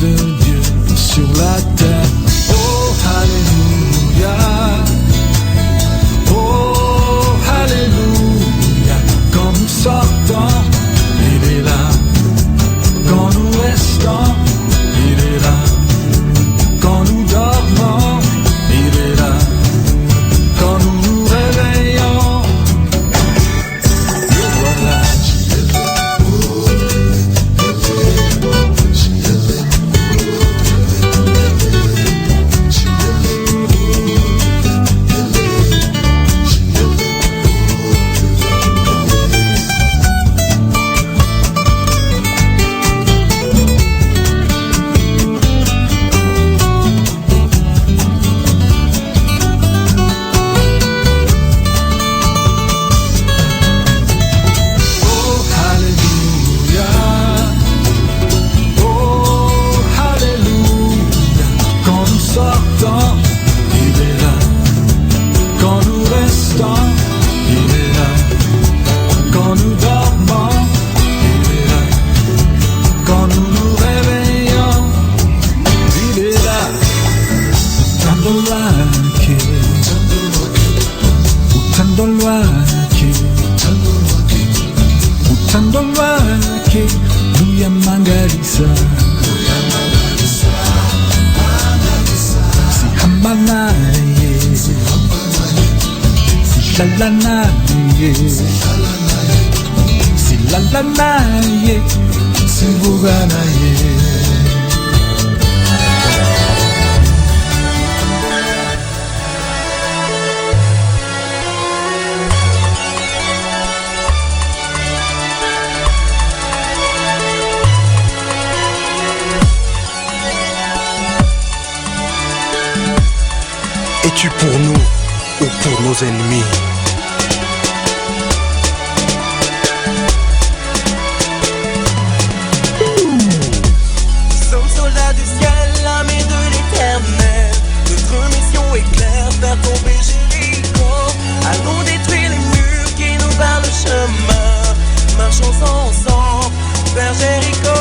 de Dieu sur la terre. Oh, alléluia. Oh, alléluia. Quand nous sortons, il est là. Quand nous restons, il est là. Quand nous dormons, il est là. Quand nous nous réveillons, le voilà. Es-tu pour nous ou pour nos ennemis? Nous sommes soldats du ciel, l'armée de l'éternel. Notre mission est claire, faire tomber Jéricho. Allons détruire les murs qui nous barrent le chemin. Marchons ensemble vers Jéricho.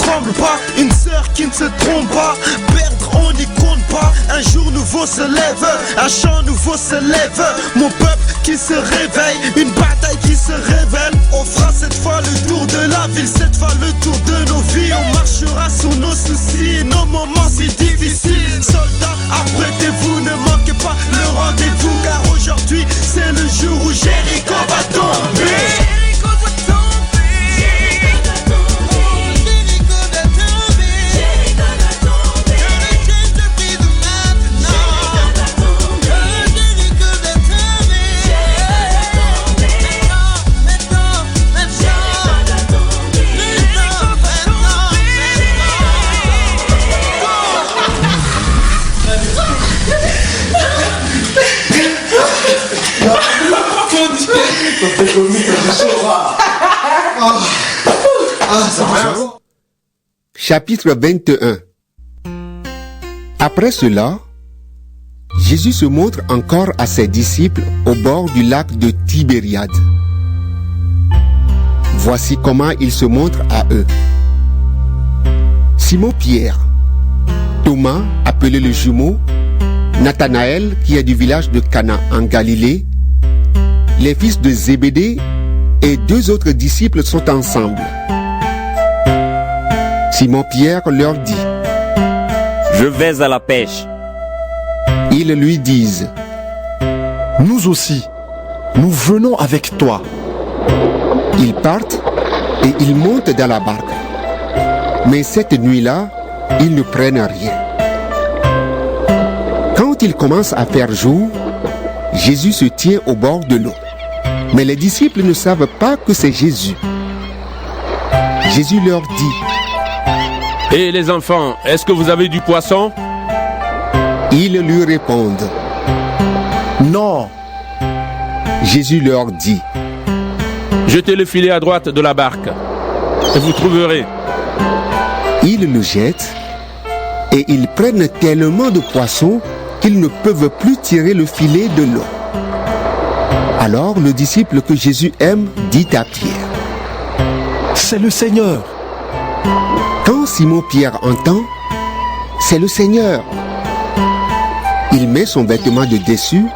tremble pas, une sœur qui ne se trompe pas. Perdre on n'y compte pas, un jour nouveau se lève, un chant nouveau se lève. Mon peuple qui se réveille, une bataille qui se révèle. On fera cette fois le tour de la ville, cette fois le tour de nos vies. On marchera sur nos soucis, nos moments si difficiles. Soldats, apprêtez-vous, ne manquez pas le rendez-vous, car aujourd'hui c'est le jour où Jéricho va tomber. Jéricho va tomber. Jéricho va tomber. Jéricho va tomber. Jéricho va tomber. Que le Christ brise maintenant. Jéricho va tomber. Jéricho va tomber. Jéricho va tomber. Maintenant. Jéricho va tomber. Jéricho va tomber. Chapitre 21. Après cela, Jésus se montre encore à ses disciples au bord du lac de Tibériade. Voici comment il se montre à eux. Simon-Pierre, Thomas, appelé le jumeau, Nathanaël, qui est du village de Cana en Galilée, les fils de Zébédée et 2 autres disciples sont ensemble. Simon-Pierre leur dit: Je vais à la pêche. Ils lui disent: Nous aussi, nous venons avec toi. Ils partent et ils montent dans la barque. Mais cette nuit-là, ils ne prennent rien. Quand il commence à faire jour, Jésus se tient au bord de l'eau. Mais les disciples ne savent pas que c'est Jésus. Jésus leur dit: Et les enfants, est-ce que vous avez du poisson? Ils lui répondent: Non. Jésus leur dit: Jetez le filet à droite de la barque, et vous trouverez. Ils le jettent, et ils prennent tellement de poissons qu'ils ne peuvent plus tirer le filet de l'eau. Alors le disciple que Jésus aime dit à Pierre: C'est le Seigneur. Quand Simon-Pierre entend, c'est le Seigneur. Il met son vêtement de dessus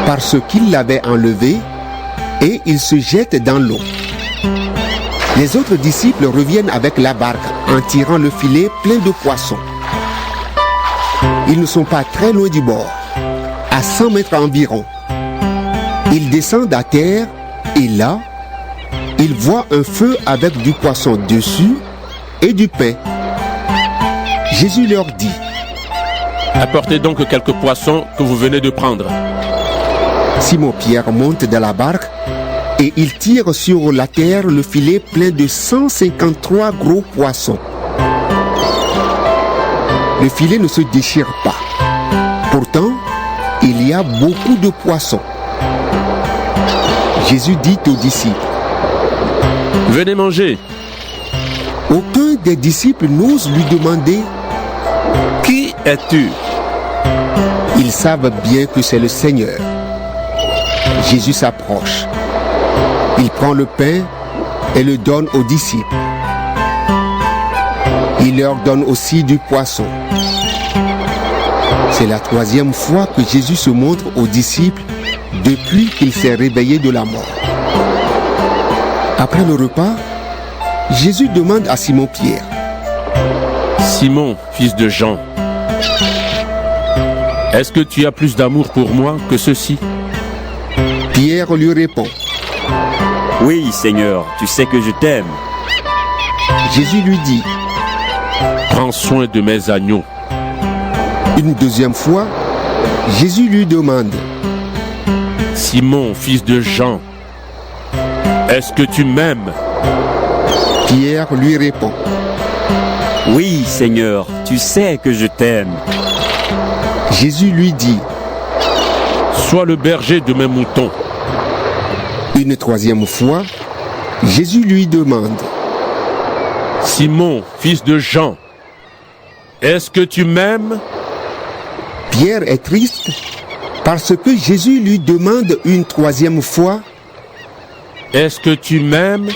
parce qu'il l'avait enlevé et il se jette dans l'eau. Les autres disciples reviennent avec la barque en tirant le filet plein de poissons. Ils ne sont pas très loin du bord, à 100 mètres environ. Ils descendent à terre et là, ils voient un feu avec du poisson dessus et du pain. Jésus leur dit: Apportez donc quelques poissons que vous venez de prendre. Simon-Pierre monte dans la barque et il tire sur la terre le filet plein de 153 gros poissons. Le filet ne se déchire pas. Pourtant, il y a beaucoup de poissons. Jésus dit aux disciples: Venez manger. Aucun des disciples n'ose lui demander: Qui es-tu? Ils savent bien que c'est le Seigneur. Jésus s'approche. Il prend le pain et le donne aux disciples. Il leur donne aussi du poisson. C'est la 3e fois que Jésus se montre aux disciples depuis qu'il s'est réveillé de la mort. Après le repas, Jésus demande à Simon-Pierre: Simon, fils de Jean, est-ce que tu as plus d'amour pour moi que ceci? Pierre lui répond: Oui, Seigneur, tu sais que je t'aime. Jésus lui dit: Prends soin de mes agneaux. Une 2e fois, Jésus lui demande: Simon, fils de Jean, est-ce que tu m'aimes? Pierre lui répond: Oui, Seigneur, tu sais que je t'aime. Jésus lui dit: Sois le berger de mes moutons. Une 3e fois, Jésus lui demande: Simon, fils de Jean, est-ce que tu m'aimes? Pierre est triste parce que Jésus lui demande une 3e fois: Est-ce que tu m'aimes?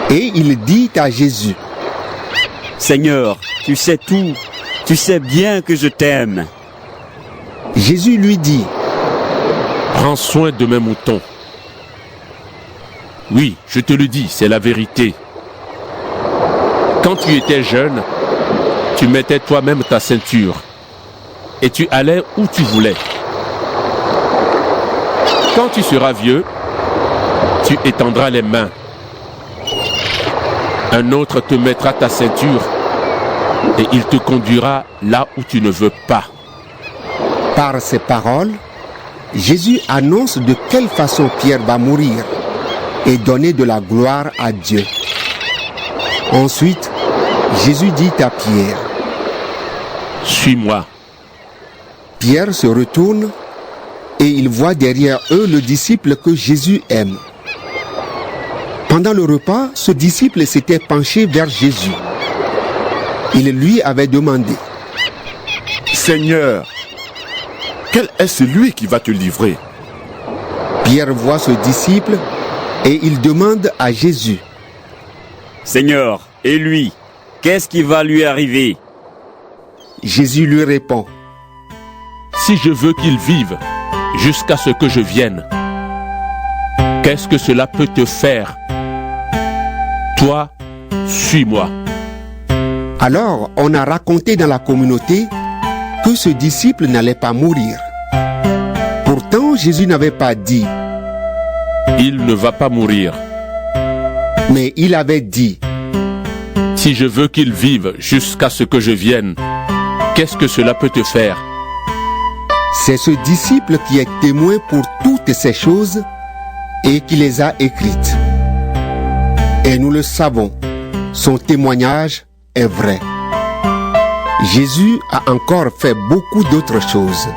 Et il dit à Jésus: Seigneur, tu sais tout. Tu sais bien que je t'aime. Jésus lui dit, Prends soin de mes moutons. Oui, je te le dis, c'est la vérité. Quand tu étais jeune, tu mettais toi-même ta ceinture et tu allais où tu voulais. Quand tu seras vieux, tu étendras les mains. Un autre te mettra ta ceinture et il te conduira là où tu ne veux pas. par ces paroles, Jésus annonce de quelle façon Pierre va mourir et donner de la gloire à Dieu. Ensuite, Jésus dit à Pierre, Suis-moi. Pierre se retourne et il voit derrière eux le disciple que Jésus aime. Pendant le repas, ce disciple s'était penché vers Jésus. Il lui avait demandé, Seigneur, quel est celui qui va te livrer? Pierre voit ce disciple et il demande à Jésus, Seigneur, et lui, qu'est-ce qui va lui arriver? Jésus lui répond, Si je veux qu'il vive jusqu'à ce que je vienne, qu'est-ce que cela peut te faire? Toi, suis-moi. Alors on a raconté dans la communauté que ce disciple n'allait pas mourir. Pourtant, Jésus n'avait pas dit, Il ne va pas mourir. mais il avait dit, Si je veux qu'il vive jusqu'à ce que je vienne, qu'est-ce que cela peut te faire? c'est ce disciple qui est témoin pour toutes ces choses et qui les a écrites. Et nous le savons, son témoignage est vrai. Jésus a encore fait beaucoup d'autres choses.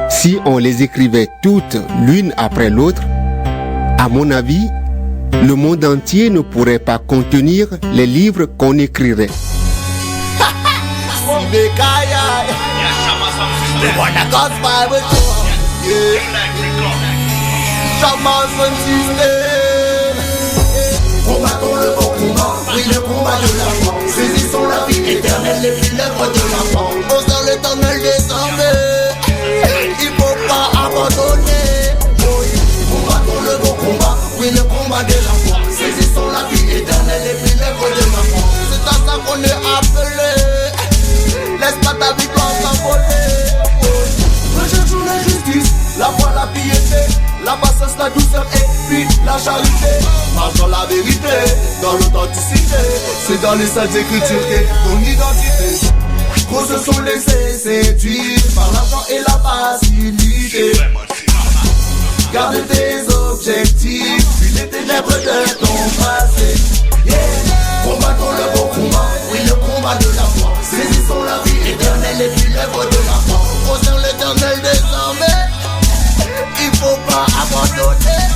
Si on les écrivait toutes l'une après l'autre, à mon avis, le monde entier ne pourrait pas contenir les livres qu'on écrirait. Combattons le bon combat, oui le combat de la foi. Saisissons la vie éternelle et puis l'œuvre de la foi. Au sein l'éternel désormais, il faut pas abandonner. Combattons le bon combat, oui le combat de la foi. Saisissons la vie éternelle et puis l'œuvre de la foi. C'est à ça qu'on est appelé. Laisse pas ta victoire s'envoler. Recherchons la justice, la foi, la piété, la patience, la douceur et puis la charité. Marche dans la vérité, dans l'authenticité. C'est dans les saintes écritures qu'est ton identité. Trop se sont laissés séduire par l'argent et la facilité. Garde tes objectifs, puis les ténèbres de ton passé. Combattons le bon combat, oui le combat de la foi. Saisissons la vie éternelle et puis l'œuvre de la foi. Au sein l'éternel désormais, il faut pas abandonner.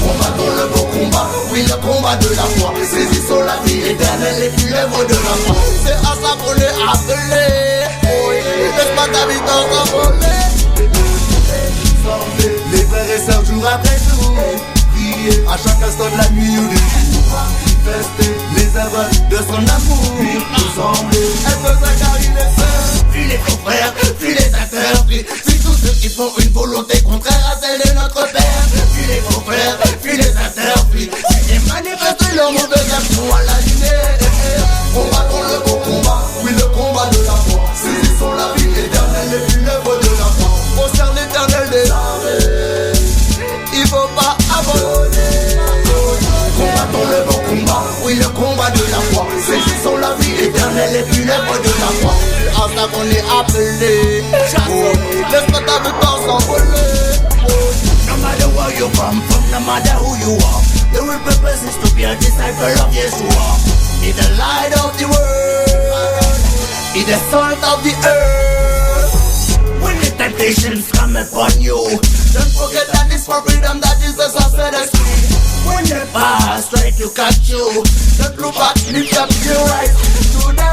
Combattons le bon combat, oui le combat de la foi. Saisissons la vie éternelle et puis l'œuvre de la foi. C'est à ça qu'on est appelé. Laisse pas ta vie t'envoler. Les frères et sœurs jour après jour, prier à chaque instant de la nuit ou du jour, manifester les œuvres de son amour. Ensemble, elle peut s'accarer les sœurs, puis les frères, puis les sœurs, puis tous ceux qui font une volonté contraire à celle de notre Père. Puis les frères, puis les sœurs, puis ils manifestent leur mauvaise action à la lumière. Combattons le bon combat, oui le combat de la foi. Saisissons la vie éternelle et puis l'œuvre de la foi. Au sein l'éternel des armées, il faut pas abandonner. Combattons le bon combat, oui le combat de la foi. Saisissons la vie éternelle et puis l'œuvre de la foi. C'est à ça qu'on est appelé. Laisse pas ta victoire s'envoler. No matter where you come from, no matter who you are, the real purpose is to be a disciple of Yeshua. He's the light of the world, he's the salt of the earth. When the temptations come upon you, don't forget that it's for freedom that Jesus has set us free. When the past try to catch you, don't look back, lift up your eyes to the